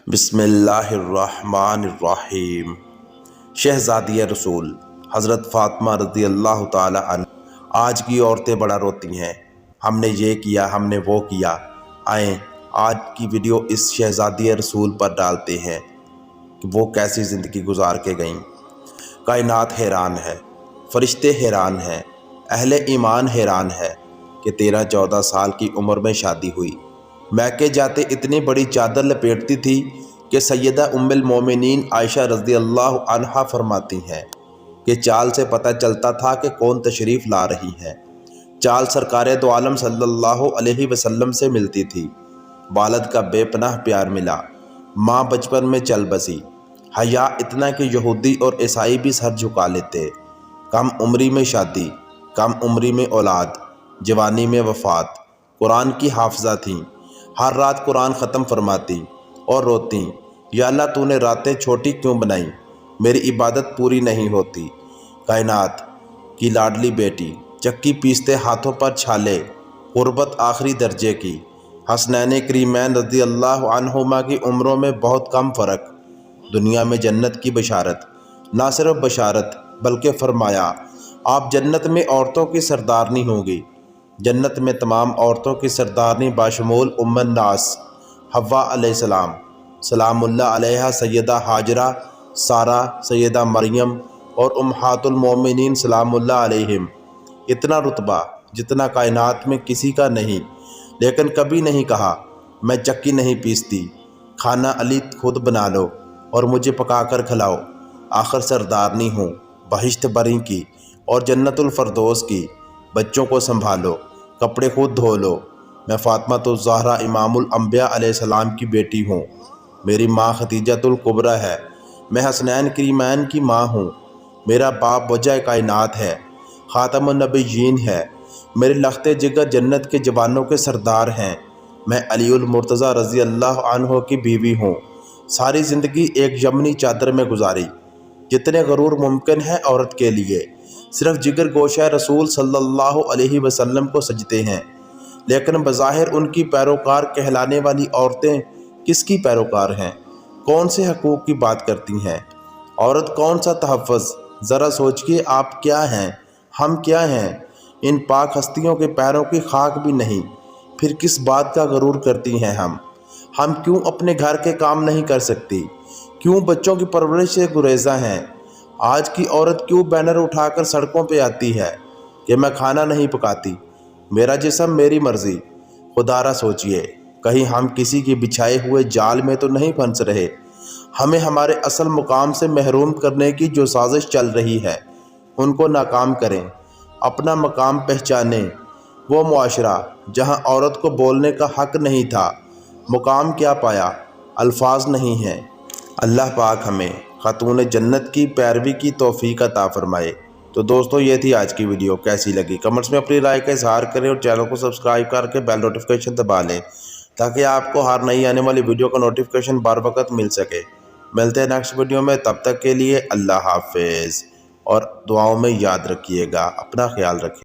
बिस्मिल्लाहिर्रहमानिर्रहीम। शहज़ादी रसूल हज़रत फ़ातिमा रज़ी अल्लाह ताला अन्हा। आज की औरतें बड़ा रोती हैं, हमने ये किया, हमने वो किया। आएँ आज की वीडियो इस शहज़ादी रसूल पर डालते हैं कि वो कैसी ज़िंदगी गुजार के गईं। कायनात हैरान है, फ़रिश्ते हैरान हैं, अहले ईमान हैरान है कि 13-14 साल की उम्र में शादी हुई। मैके जाते इतनी बड़ी चादर लपेटती थी कि सैयदा उम्मुल मोमिनीन आयशा रज़ी अल्लाह अन्हा फरमाती हैं कि चाल से पता चलता था कि कौन तशरीफ़ ला रही है। चाल सरकारे दो आलम सल्लल्लाहु अलैहि वसल्लम से मिलती थी। वालिद का बेपनाह प्यार मिला, माँ बचपन में चल बसी। हया इतना कि यहूदी और ईसाई भी सर झुका लेते। कम उम्री में शादी, कम उम्री में औलाद, जवानी में वफ़ात। कुरान की हाफिज़ा थीं, हर रात कुरान ख़त्म फरमाती और रोती, या अल्लाह तूने रातें छोटी क्यों बनाई, मेरी इबादत पूरी नहीं होती। कायनात की लाडली बेटी, चक्की पीसते हाथों पर छाले, ग़ुरबत आखिरी दर्जे की। हसनैन करीमैन रज़ी अल्लाह अन्हुमा की उम्रों में बहुत कम फ़र्क। दुनिया में जन्नत की बशारत, ना सिर्फ बशारत बल्कि फरमाया आप जन्नत में औरतों की सरदारनी होंगी। जन्नत में तमाम औरतों की सरदारनी बाशमूल उम्मुन नास हव्वा अलैहिस्सलाम सलामुल्लाह अलैहा, सैयदा हाजरा, सारा, सैयदा मरियम और उम्महातुल मोमिनीन सलामुल्लाह अलैहिम। इतना रुतबा जितना कायनात में किसी का नहीं। लेकिन कभी नहीं कहा मैं चक्की नहीं पीसती, खाना अली खुद बना लो और मुझे पका कर खिलाओ। आखिर सरदारनी हूँ बहिश्त बरी की और जन्नतुल फरदौस की। बच्चों को संभालो, कपड़े खुद धो लो। मैं फ़ातिमा तो ज़हरा इमामुल अंबिया अलैहिस्सलाम की बेटी हूँ। मेरी माँ खदीजतुल कुबरा है। मैं हसनैन करीमैन की माँ हूँ। मेरा बाप वजह कायनात है, ख़ातमुन नबिय्यीन है। मेरे लख्ते जिगर जन्नत के जवानों के सरदार हैं। मैं अलीउल मुर्तज़ा रज़ी अल्लाह अन्हु की बीवी हूँ। सारी ज़िंदगी एक यमनी चादर में गुजारी। जितने गरूर मुमकिन है औरत के लिए, सिर्फ जिगर गोशा रसूल सल्लल्लाहु अलैहि वसल्लम को सजते हैं। लेकिन बज़ाहिर उनकी पैरोकार कहलाने वाली औरतें किसकी पैरोकार हैं? कौन से हकूक़ की बात करती हैं? औरत कौन सा तहफ़्फ़ुज़? ज़रा सोचिए आप क्या हैं, हम क्या हैं? इन पाक हस्तियों के पैरों की खाक भी नहीं, फिर किस बात का गरूर करती हैं हम? हम क्यों अपने घर के काम नहीं कर सकती? क्यों बच्चों की परवरिश से गुरेज़ा हैं? आज की औरत क्यों बैनर उठाकर सड़कों पे आती है कि मैं खाना नहीं पकाती, मेरा जिस्म मेरी मर्ज़ी? खुदारा सोचिए, कहीं हम किसी के बिछाए हुए जाल में तो नहीं फंस रहे? हमें हमारे असल मुकाम से महरूम करने की जो साजिश चल रही है, उनको नाकाम करें। अपना मकाम पहचानें। वो मुआशरा जहां औरत को बोलने का हक नहीं था, मुकाम क्या पाया? अल्फाज नहीं हैं। अल्लाह पाक हमें खातून जन्नत की पैरवी की तौफीक अता फरमाए। तो दोस्तों, ये थी आज की वीडियो। कैसी लगी कमेंट्स में अपनी राय का इजहार करें और चैनल को सब्सक्राइब करके बेल नोटिफिकेशन दबा लें ताकि आपको हर नई आने वाली वीडियो का नोटिफिकेशन बार वक्त मिल सके। मिलते हैं नेक्स्ट वीडियो में, तब तक के लिए अल्लाह हाफिज़ और दुआओं में याद रखिएगा, अपना ख्याल रखिए।